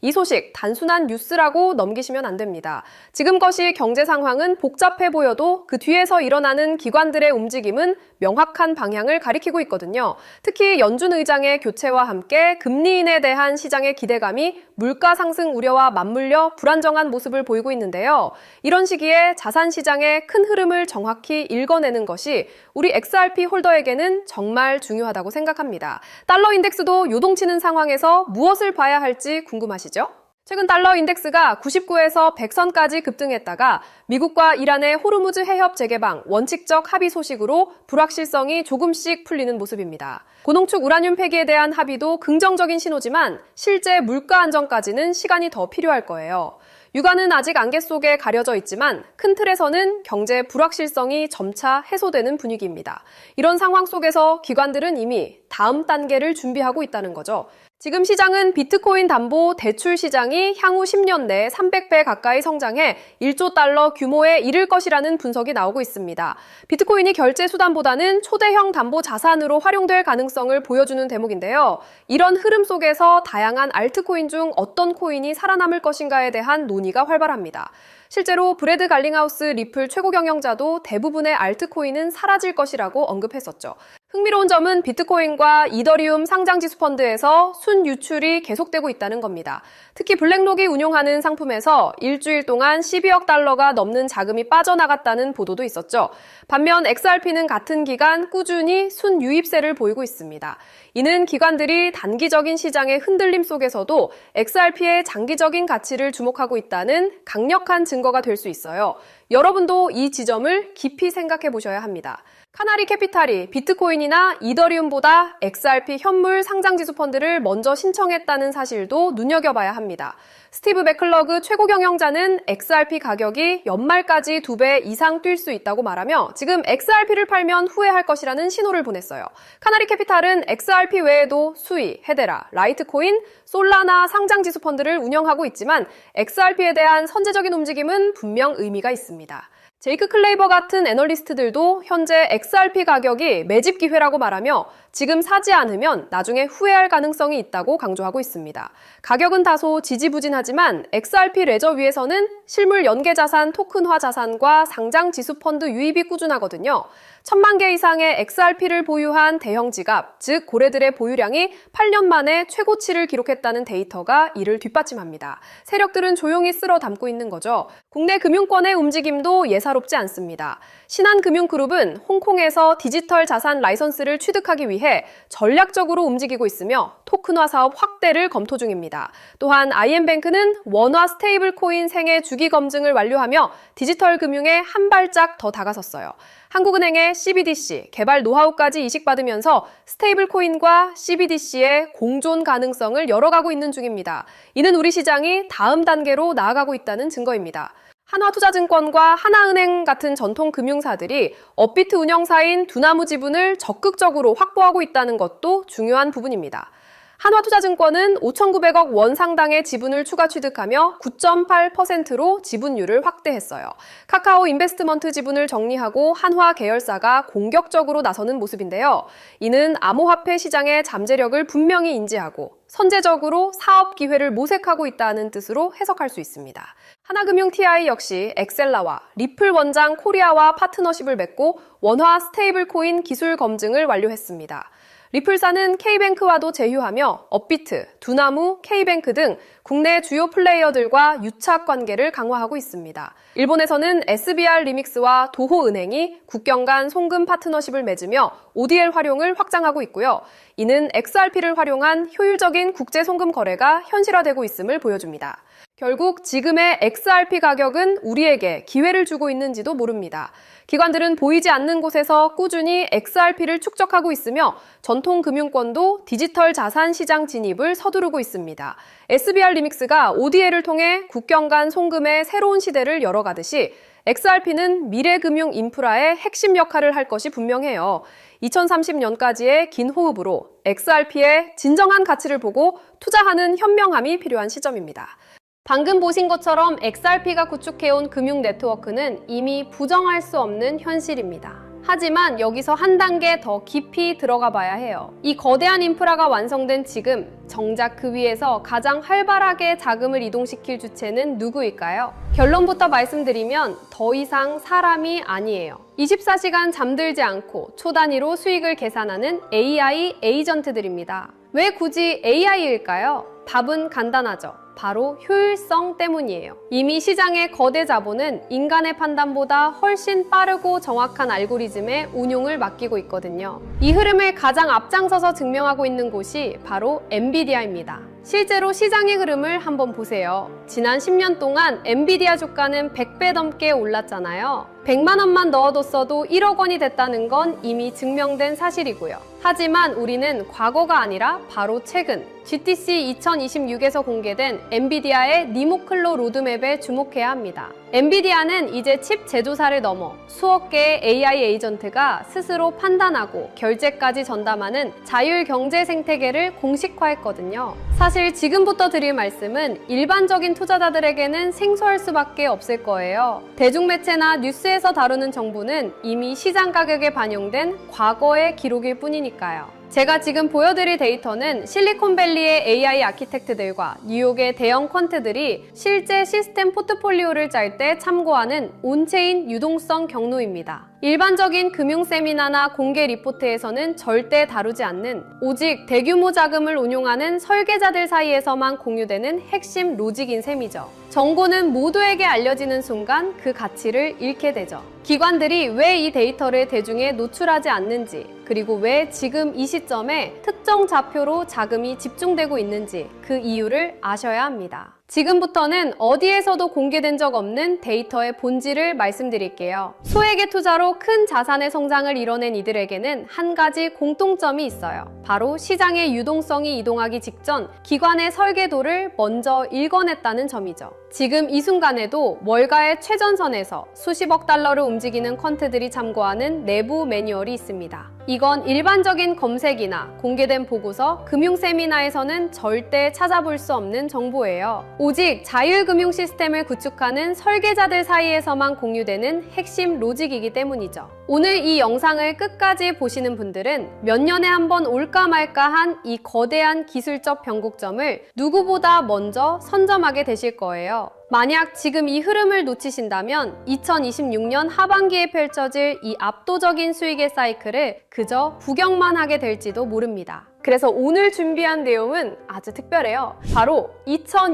이 소식 단순한 뉴스라고 넘기시면 안 됩니다. 지금 것이 경제 상황은 복잡해 보여도 그 뒤에서 일어나는 기관들의 움직임은 명확한 방향을 가리키고 있거든요. 특히 연준 의장의 교체와 함께 금리 인에 대한 시장의 기대감이 물가 상승 우려와 맞물려 불안정한 모습을 보이고 있는데요. 이런 시기에 자산 시장의 큰 흐름을 정확히 읽어내는 것이 우리 XRP 홀더에게는 정말 중요하다고 생각합니다. 달러 인덱스도 요동치는 상황에서 무엇을 봐야 할지 궁금하시죠? 최근 달러 인덱스가 99에서 100선까지 급등했다가 미국과 이란의 호르무즈 해협 재개방 원칙적 합의 소식으로 불확실성이 조금씩 풀리는 모습입니다. 고농축 우라늄 폐기에 대한 합의도 긍정적인 신호지만 실제 물가 안정까지는 시간이 더 필요할 거예요. 유가는 아직 안개 속에 가려져 있지만 큰 틀에서는 경제 불확실성이 점차 해소되는 분위기입니다. 이런 상황 속에서 기관들은 이미 다음 단계를 준비하고 있다는 거죠. 지금 시장은 비트코인 담보 대출 시장이 향후 10년 내에 300배 가까이 성장해 1조 달러 규모에 이를 것이라는 분석이 나오고 있습니다. 비트코인이 결제 수단보다는 초대형 담보 자산으로 활용될 가능성을 보여주는 대목인데요. 이런 흐름 속에서 다양한 알트코인 중 어떤 코인이 살아남을 것인가에 대한 논의가 활발합니다. 실제로 브래드 갈링하우스 리플 최고 경영자도 대부분의 알트코인은 사라질 것이라고 언급했었죠. 흥미로운 점은 비트코인과 이더리움 상장지수 펀드에서 순유출이 계속되고 있다는 겁니다. 특히 블랙록이 운용하는 상품에서 일주일 동안 12억 달러가 넘는 자금이 빠져나갔다는 보도도 있었죠. 반면 XRP는 같은 기간 꾸준히 순유입세를 보이고 있습니다. 이는 기관들이 단기적인 시장의 흔들림 속에서도 XRP의 장기적인 가치를 주목하고 있다는 강력한 증거가 될 수 있어요. 여러분도 이 지점을 깊이 생각해 보셔야 합니다. 카나리 캐피탈이 비트코인이나 이더리움보다 XRP 현물 상장지수 펀드를 먼저 신청했다는 사실도 눈여겨봐야 합니다. 스티브 맥클러그 최고 경영자는 XRP 가격이 연말까지 2배 이상 뛸 수 있다고 말하며 지금 XRP를 팔면 후회할 것이라는 신호를 보냈어요. 카나리 캐피탈은 XRP 외에도 수이, 헤데라, 라이트코인, 솔라나 상장지수 펀드를 운영하고 있지만 XRP에 대한 선제적인 움직임은 분명 의미가 있습니다. 제이크 클레이버 같은 애널리스트들도 현재 XRP 가격이 매집 기회라고 말하며 지금 사지 않으면 나중에 후회할 가능성이 있다고 강조하고 있습니다. 가격은 다소 지지부진하지만 XRP 레저 위에서는 실물 연계자산 토큰화 자산과 상장 지수 펀드 유입이 꾸준하거든요. 1000만 개 이상의 XRP를 보유한 대형 지갑, 즉 고래들의 보유량이 8년 만에 최고치를 기록했다는 데이터가 이를 뒷받침합니다. 세력들은 조용히 쓸어 담고 있는 거죠. 국내 금융권의 움직임도 예사롭지 않습니다. 신한금융그룹은 홍콩에서 디지털 자산 라이선스를 취득하기 위해 전략적으로 움직이고 있으며 토큰화 사업 확대를 검토 중입니다. 또한 IM뱅크는 원화 스테이블 코인 생애 주기 검증을 완료하며 디지털 금융에 한 발짝 더 다가섰어요. 한국은행의 CBDC 개발 노하우까지 이식받으면서 스테이블 코인과 CBDC의 공존 가능성을 열어가고 있는 중입니다. 이는 우리 시장이 다음 단계로 나아가고 있다는 증거입니다. 한화투자증권과 하나은행 같은 전통 금융사들이 업비트 운영사인 두나무 지분을 적극적으로 확보하고 있다는 것도 중요한 부분입니다. 한화투자증권은 5,900억 원 상당의 지분을 추가 취득하며 9.8%로 지분율을 확대했어요. 카카오 인베스트먼트 지분을 정리하고 한화 계열사가 공격적으로 나서는 모습인데요. 이는 암호화폐 시장의 잠재력을 분명히 인지하고 선제적으로 사업 기회를 모색하고 있다는 뜻으로 해석할 수 있습니다. 하나금융 TI 역시 엑셀라와 리플 원장 코리아와 파트너십을 맺고 원화 스테이블 코인 기술 검증을 완료했습니다. 리플사는 K뱅크와도 제휴하며 업비트, 두나무, K뱅크 등 국내 주요 플레이어들과 유착 관계를 강화하고 있습니다. 일본에서는 SBR 리믹스와 도호은행이 국경 간 송금 파트너십을 맺으며 ODL 활용을 확장하고 있고요. 이는 XRP를 활용한 효율적인 국제 송금 거래가 현실화되고 있음을 보여줍니다. 결국 지금의 XRP 가격은 우리에게 기회를 주고 있는지도 모릅니다. 기관들은 보이지 않는 곳에서 꾸준히 XRP를 축적하고 있으며 전통 금융권도 디지털 자산 시장 진입을 서두르고 있습니다. SBR 리믹스가 ODL을 통해 국경 간 송금의 새로운 시대를 열어가듯이 XRP는 미래 금융 인프라의 핵심 역할을 할 것이 분명해요. 2030년까지의 긴 호흡으로 XRP의 진정한 가치를 보고 투자하는 현명함이 필요한 시점입니다. 방금 보신 것처럼 XRP가 구축해온 금융 네트워크는 이미 부정할 수 없는 현실입니다. 하지만 여기서 한 단계 더 깊이 들어가 봐야 해요. 이 거대한 인프라가 완성된 지금 정작 그 위에서 가장 활발하게 자금을 이동시킬 주체는 누구일까요? 결론부터 말씀드리면 더 이상 사람이 아니에요. 24시간 잠들지 않고 초 단위로 수익을 계산하는 AI 에이전트들입니다. 왜 굳이 AI일까요? 답은 간단하죠. 바로 효율성 때문이에요. 이미 시장의 거대 자본은 인간의 판단보다 훨씬 빠르고 정확한 알고리즘의 운용을 맡기고 있거든요. 이 흐름을 가장 앞장서서 증명하고 있는 곳이 바로 엔비디아입니다. 실제로 시장의 흐름을 한번 보세요. 지난 10년 동안 엔비디아 주가는 100배 넘게 올랐잖아요. 100만 원만 넣어뒀어도 1억 원이 됐다는 건 이미 증명된 사실이고요. 하지만 우리는 과거가 아니라 바로 최근 GTC 2026에서 공개된 엔비디아의 니모클로 로드맵에 주목해야 합니다. 엔비디아는 이제 칩 제조사를 넘어 수억 개의 AI 에이전트가 스스로 판단하고 결제까지 전담하는 자율 경제 생태계를 공식화했거든요. 사실 지금부터 드릴 말씀은 일반적인 투자자들에게는 생소할 수밖에 없을 거예요. 대중매체나 뉴스에서 다루는 정보는 이미 시장 가격에 반영된 과거의 기록일 뿐이니까요. 제가 지금 보여드릴 데이터는 실리콘밸리의 AI 아키텍트들과 뉴욕의 대형 퀀트들이 실제 시스템 포트폴리오를 짤 때 참고하는 온체인 유동성 경로입니다. 일반적인 금융 세미나나 공개 리포트에서는 절대 다루지 않는 오직 대규모 자금을 운용하는 설계자들 사이에서만 공유되는 핵심 로직인 셈이죠. 정보는 모두에게 알려지는 순간 그 가치를 잃게 되죠. 기관들이 왜 이 데이터를 대중에 노출하지 않는지, 그리고 왜 지금 이 시점에 특정 좌표로 자금이 집중되고 있는지 그 이유를 아셔야 합니다. 지금부터는 어디에서도 공개된 적 없는 데이터의 본질을 말씀드릴게요. 소액의 투자로 큰 자산의 성장을 이뤄낸 이들에게는 한 가지 공통점이 있어요. 바로 시장의 유동성이 이동하기 직전 기관의 설계도를 먼저 읽어냈다는 점이죠. 지금 이 순간에도 월가의 최전선에서 수십억 달러를 움직이는 퀀트들이 참고하는 내부 매뉴얼이 있습니다. 이건 일반적인 검색이나 공개된 보고서, 금융 세미나에서는 절대 찾아볼 수 없는 정보예요. 오직 자율금융 시스템을 구축하는 설계자들 사이에서만 공유되는 핵심 로직이기 때문이죠. 오늘 이 영상을 끝까지 보시는 분들은 몇 년에 한 번 올까 말까한 이 거대한 기술적 변곡점을 누구보다 먼저 선점하게 되실 거예요. 만약 지금 이 흐름을 놓치신다면 2026년 하반기에 펼쳐질 이 압도적인 수익의 사이클을 그저 구경만 하게 될지도 모릅니다. 그래서 오늘 준비한 내용은 아주 특별해요. 바로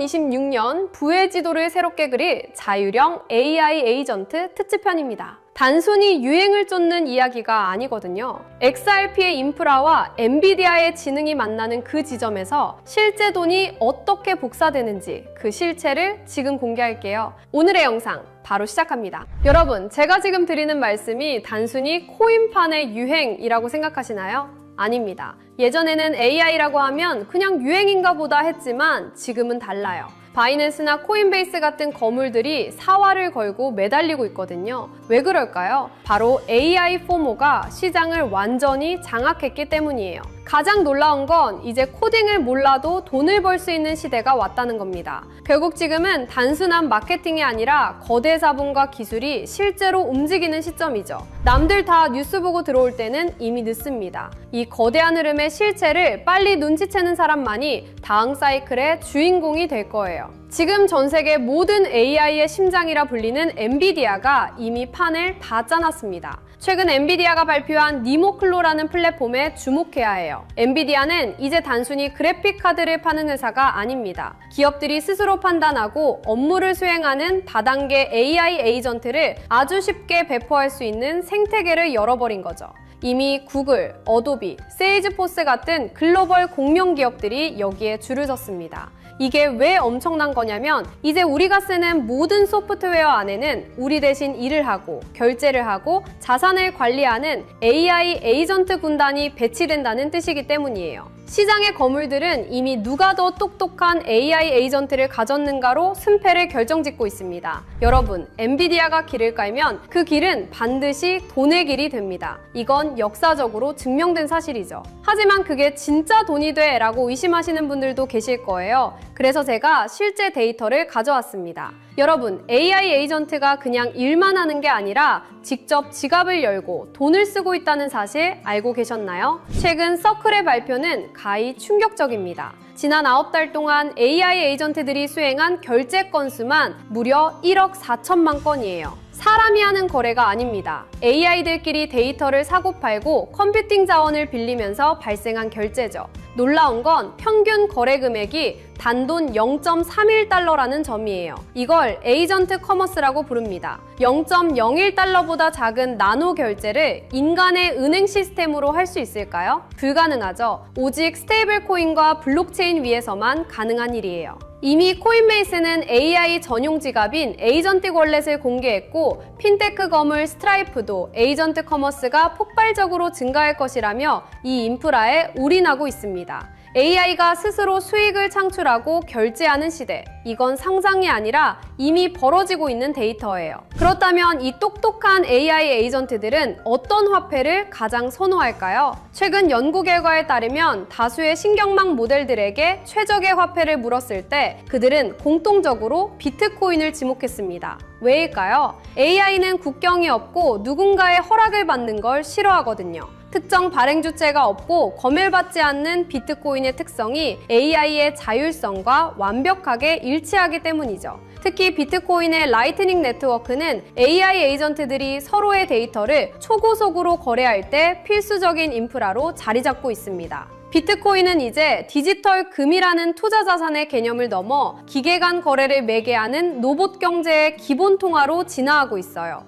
2026년 부의 지도를 새롭게 그릴 자율형 AI 에이전트 특집편입니다. 단순히 유행을 쫓는 이야기가 아니거든요. XRP의 인프라와 엔비디아의 지능이 만나는 그 지점에서 실제 돈이 어떻게 복사되는지 그 실체를 지금 공개할게요. 오늘의 영상 바로 시작합니다. 여러분, 제가 지금 드리는 말씀이 단순히 코인판의 유행이라고 생각하시나요? 아닙니다. 예전에는 AI라고 하면 그냥 유행인가 보다 했지만 지금은 달라요. 바이낸스나 코인베이스 같은 거물들이 사활을 걸고 매달리고 있거든요. 왜 그럴까요? 바로 AI 포모가 시장을 완전히 장악했기 때문이에요. 가장 놀라운 건 이제 코딩을 몰라도 돈을 벌 수 있는 시대가 왔다는 겁니다. 결국 지금은 단순한 마케팅이 아니라 거대 자본과 기술이 실제로 움직이는 시점이죠. 남들 다 뉴스 보고 들어올 때는 이미 늦습니다. 이 거대한 흐름의 실체를 빨리 눈치채는 사람만이 다음 사이클의 주인공이 될 거예요. 지금 전 세계 모든 AI의 심장이라 불리는 엔비디아가 이미 판을 다 짜놨습니다. 최근 엔비디아가 발표한 니모클로라는 플랫폼에 주목해야 해요. 엔비디아는 이제 단순히 그래픽 카드를 파는 회사가 아닙니다. 기업들이 스스로 판단하고 업무를 수행하는 다단계 AI 에이전트를 아주 쉽게 배포할 수 있는 생태계를 열어버린 거죠. 이미 구글, 어도비, 세일즈포스 같은 글로벌 공룡 기업들이 여기에 줄을 섰습니다. 이게 왜 엄청난 거냐면 이제 우리가 쓰는 모든 소프트웨어 안에는 우리 대신 일을 하고 결제를 하고 자산을 관리하는 AI 에이전트 군단이 배치된다는 뜻이기 때문이에요. 시장의 거물들은 이미 누가 더 똑똑한 AI 에이전트를 가졌는가로 승패를 결정짓고 있습니다. 여러분, 엔비디아가 길을 깔면 그 길은 반드시 돈의 길이 됩니다. 이건 역사적으로 증명된 사실이죠. 하지만 그게 진짜 돈이 돼? 라고 의심하시는 분들도 계실 거예요. 그래서 제가 실제 데이터를 가져왔습니다. 여러분, AI 에이전트가 그냥 일만 하는 게 아니라 직접 지갑을 열고 돈을 쓰고 있다는 사실 알고 계셨나요? 최근 서클의 발표는 가히 충격적입니다. 지난 9달 동안 AI 에이전트들이 수행한 결제 건수만 무려 1억 4천만 건이에요. 사람이 하는 거래가 아닙니다. AI들끼리 데이터를 사고팔고 컴퓨팅 자원을 빌리면서 발생한 결제죠. 놀라운 건 평균 거래 금액이 단돈 0.31달러라는 점이에요. 이걸 에이전트 커머스라고 부릅니다. 0.01달러보다 작은 나노 결제를 인간의 은행 시스템으로 할 수 있을까요? 불가능하죠. 오직 스테이블 코인과 블록체인 위에서만 가능한 일이에요. 이미 코인베이스는 AI 전용 지갑인 에이전트 월렛을 공개했고 핀테크 거물 스트라이프도 에이전트 커머스가 폭발적으로 증가할 것이라며 이 인프라에 올인하고 있습니다. AI가 스스로 수익을 창출하고 결제하는 시대. 이건 상상이 아니라 이미 벌어지고 있는 데이터예요. 그렇다면 이 똑똑한 AI 에이전트들은 어떤 화폐를 가장 선호할까요? 최근 연구 결과에 따르면 다수의 신경망 모델들에게 최적의 화폐를 물었을 때 그들은 공통적으로 비트코인을 지목했습니다. 왜일까요? AI는 국경이 없고 누군가의 허락을 받는 걸 싫어하거든요. 특정 발행 주체가 없고 검열받지 않는 비트코인의 특성이 AI의 자율성과 완벽하게 일치하기 때문이죠. 특히 비트코인의 라이트닝 네트워크는 AI 에이전트들이 서로의 데이터를 초고속으로 거래할 때 필수적인 인프라로 자리 잡고 있습니다. 비트코인은 이제 디지털 금이라는 투자 자산의 개념을 넘어 기계 간 거래를 매개하는 로봇 경제의 기본 통화로 진화하고 있어요.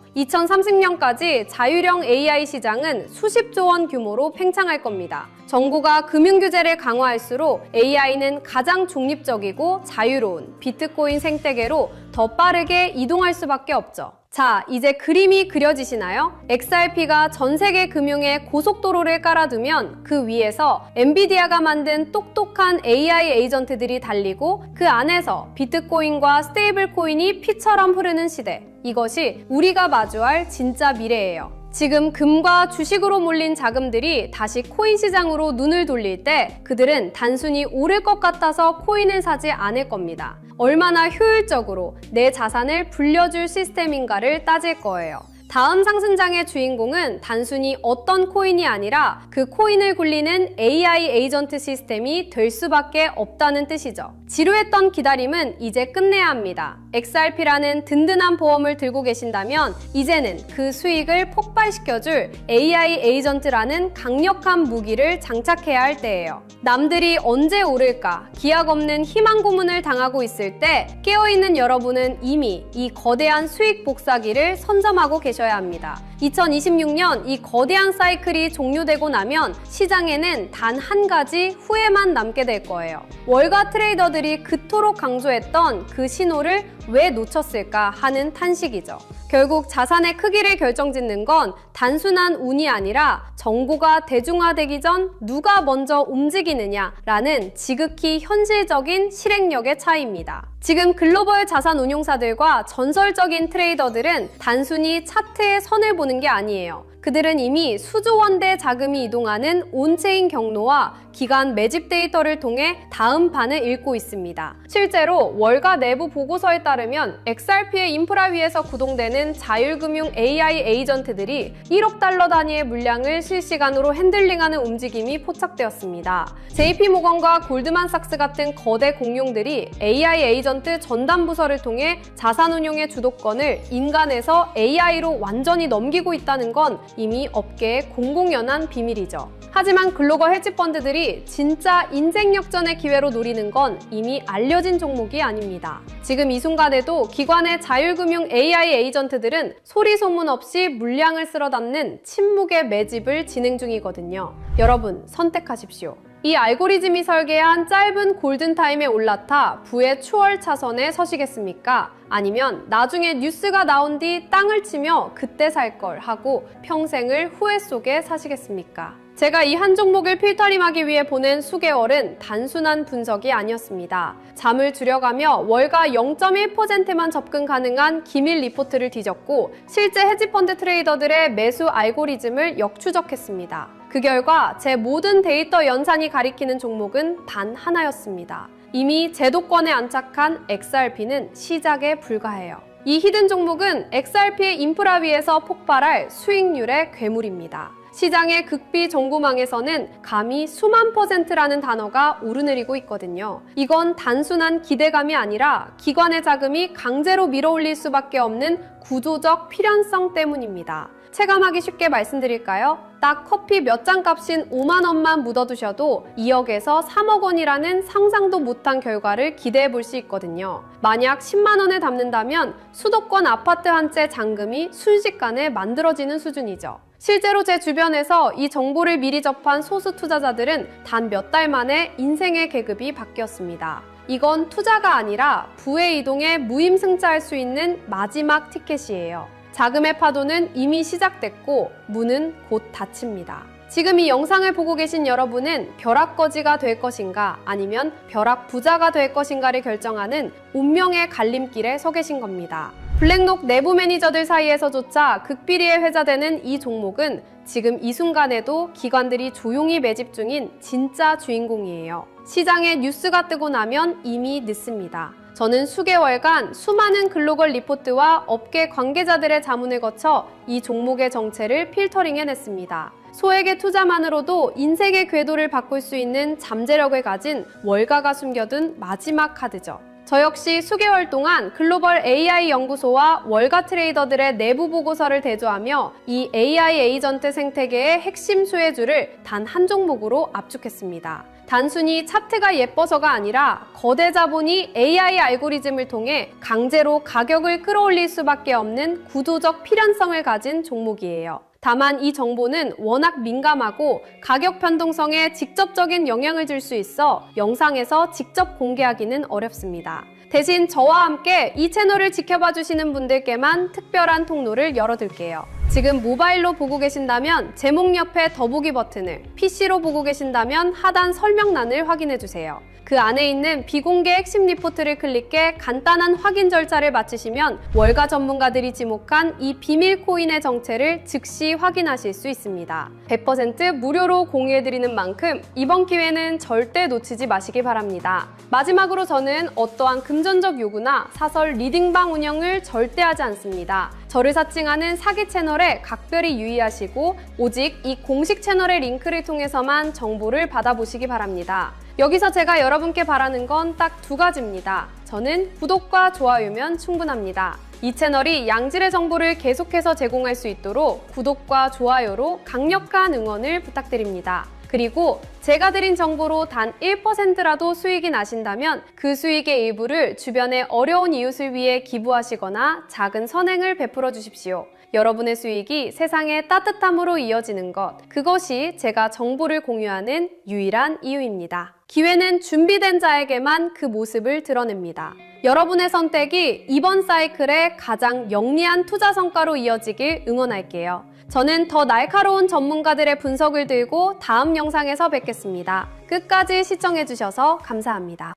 2030년까지 자율형 AI 시장은 수십조 원 규모로 팽창할 겁니다. 정부가 금융규제를 강화할수록 AI는 가장 중립적이고 자유로운 비트코인 생태계로 더 빠르게 이동할 수밖에 없죠. 자, 이제 그림이 그려지시나요? XRP가 전 세계 금융에 고속도로를 깔아두면 그 위에서 엔비디아가 만든 똑똑한 AI 에이전트들이 달리고 그 안에서 비트코인과 스테이블 코인이 피처럼 흐르는 시대. 이것이 우리가 마주할 진짜 미래예요. 지금 금과 주식으로 몰린 자금들이 다시 코인 시장으로 눈을 돌릴 때 그들은 단순히 오를 것 같아서 코인을 사지 않을 겁니다. 얼마나 효율적으로 내 자산을 불려줄 시스템인가를 따질 거예요. 다음 상승장의 주인공은 단순히 어떤 코인이 아니라 그 코인을 굴리는 AI 에이전트 시스템이 될 수밖에 없다는 뜻이죠. 지루했던 기다림은 이제 끝내야 합니다. XRP라는 든든한 보험을 들고 계신다면 이제는 그 수익을 폭발시켜줄 AI 에이전트라는 강력한 무기를 장착해야 할 때예요. 남들이 언제 오를까 기약 없는 희망 고문을 당하고 있을 때 깨어있는 여러분은 이미 이 거대한 수익 복사기를 선점하고 계셔야 합니다. 2026년 이 거대한 사이클이 종료되고 나면 시장에는 단 한 가지 후회만 남게 될 거예요. 월가 트레이더들이 그토록 강조했던 그 신호를 왜 놓쳤을까 하는 탄식이죠. 결국 자산의 크기를 결정짓는 건 단순한 운이 아니라 정보가 대중화되기 전 누가 먼저 움직이느냐라는 지극히 현실적인 실행력의 차이입니다. 지금 글로벌 자산 운용사들과 전설적인 트레이더들은 단순히 차트의 선을 보는 게 아니에요. 그들은 이미 수조 원대 자금이 이동하는 온체인 경로와 기간 매집 데이터를 통해 다음 판을 읽고 있습니다. 실제로 월가 내부 보고서에 따르면 XRP의 인프라 위에서 구동되는 자율금융 AI 에이전트들이 1억 달러 단위의 물량을 실시간으로 핸들링하는 움직임이 포착되었습니다. JP모건과 골드만삭스 같은 거대 공룡들이 AI 에이전트 전담 부서를 통해 자산운용의 주도권을 인간에서 AI로 완전히 넘기고 있다는 건 이미 업계의 공공연한 비밀이죠. 하지만 글로벌 헤지펀드들이 진짜 인생 역전의 기회로 노리는 건 이미 알려진 종목이 아닙니다. 지금 이 순간에도 기관의 자율금융 AI 에이전트들은 소리 소문 없이 물량을 쓸어 담는 침묵의 매집을 진행 중이거든요. 여러분, 선택하십시오. 이 알고리즘이 설계한 짧은 골든타임에 올라타 부의 추월 차선에 서시겠습니까? 아니면 나중에 뉴스가 나온 뒤 땅을 치며 그때 살 걸 하고 평생을 후회 속에 사시겠습니까? 제가 이 한 종목을 필터링하기 위해 보낸 수개월은 단순한 분석이 아니었습니다. 잠을 줄여가며 월가 0.1%만 접근 가능한 기밀 리포트를 뒤졌고 실제 헤지펀드 트레이더들의 매수 알고리즘을 역추적했습니다. 그 결과 제 모든 데이터 연산이 가리키는 종목은 단 하나였습니다. 이미 제도권에 안착한 XRP는 시작에 불과해요. 이 히든 종목은 XRP의 인프라 위에서 폭발할 수익률의 괴물입니다. 시장의 극비 정보망에서는 감히 수만 %라는 단어가 오르내리고 있거든요. 이건 단순한 기대감이 아니라 기관의 자금이 강제로 밀어올릴 수밖에 없는 구조적 필연성 때문입니다. 체감하기 쉽게 말씀드릴까요? 딱 커피 몇 잔 값인 5만 원만 묻어두셔도 2억에서 3억 원이라는 상상도 못한 결과를 기대해 볼 수 있거든요. 만약 10만 원을 담는다면 수도권 아파트 한 채 잔금이 순식간에 만들어지는 수준이죠. 실제로 제 주변에서 이 정보를 미리 접한 소수 투자자들은 단 몇 달 만에 인생의 계급이 바뀌었습니다. 이건 투자가 아니라 부의 이동에 무임승차할 수 있는 마지막 티켓이에요. 자금의 파도는 이미 시작됐고 문은 곧 닫힙니다. 지금 이 영상을 보고 계신 여러분은 벼락거지가 될 것인가 아니면 벼락부자가 될 것인가를 결정하는 운명의 갈림길에 서 계신 겁니다. 블랙록 내부 매니저들 사이에서조차 극비리에 회자되는 이 종목은 지금 이 순간에도 기관들이 조용히 매집 중인 진짜 주인공이에요. 시장에 뉴스가 뜨고 나면 이미 늦습니다. 저는 수개월간 수많은 글로벌 리포트와 업계 관계자들의 자문을 거쳐 이 종목의 정체를 필터링해냈습니다. 소액의 투자만으로도 인생의 궤도를 바꿀 수 있는 잠재력을 가진 월가가 숨겨둔 마지막 카드죠. 저 역시 수개월 동안 글로벌 AI 연구소와 월가 트레이더들의 내부 보고서를 대조하며 이 AI 에이전트 생태계의 핵심 수혜주를 단 한 종목으로 압축했습니다. 단순히 차트가 예뻐서가 아니라 거대 자본이 AI 알고리즘을 통해 강제로 가격을 끌어올릴 수밖에 없는 구조적 필연성을 가진 종목이에요. 다만 이 정보는 워낙 민감하고 가격 변동성에 직접적인 영향을 줄 수 있어 영상에서 직접 공개하기는 어렵습니다. 대신 저와 함께 이 채널을 지켜봐 주시는 분들께만 특별한 통로를 열어둘게요. 지금 모바일로 보고 계신다면 제목 옆에 더보기 버튼을, PC로 보고 계신다면 하단 설명란을 확인해주세요. 그 안에 있는 비공개 핵심 리포트를 클릭해 간단한 확인 절차를 마치시면 월가 전문가들이 지목한 이 비밀 코인의 정체를 즉시 확인하실 수 있습니다. 100% 무료로 공유해드리는 만큼 이번 기회는 절대 놓치지 마시기 바랍니다. 마지막으로 저는 어떠한 금전적 요구나 사설 리딩방 운영을 절대 하지 않습니다. 저를 사칭하는 사기 채널에 각별히 유의하시고 오직 이 공식 채널의 링크를 통해서만 정보를 받아보시기 바랍니다. 여기서 제가 여러분께 바라는 건 딱 두 가지입니다. 저는 구독과 좋아요면 충분합니다. 이 채널이 양질의 정보를 계속해서 제공할 수 있도록 구독과 좋아요로 강력한 응원을 부탁드립니다. 그리고 제가 드린 정보로 단 1%라도 수익이 나신다면 그 수익의 일부를 주변의 어려운 이웃을 위해 기부하시거나 작은 선행을 베풀어 주십시오. 여러분의 수익이 세상의 따뜻함으로 이어지는 것, 그것이 제가 정보를 공유하는 유일한 이유입니다. 기회는 준비된 자에게만 그 모습을 드러냅니다. 여러분의 선택이 이번 사이클의 가장 영리한 투자 성과로 이어지길 응원할게요. 저는 더 날카로운 전문가들의 분석을 들고 다음 영상에서 뵙겠습니다. 끝까지 시청해주셔서 감사합니다.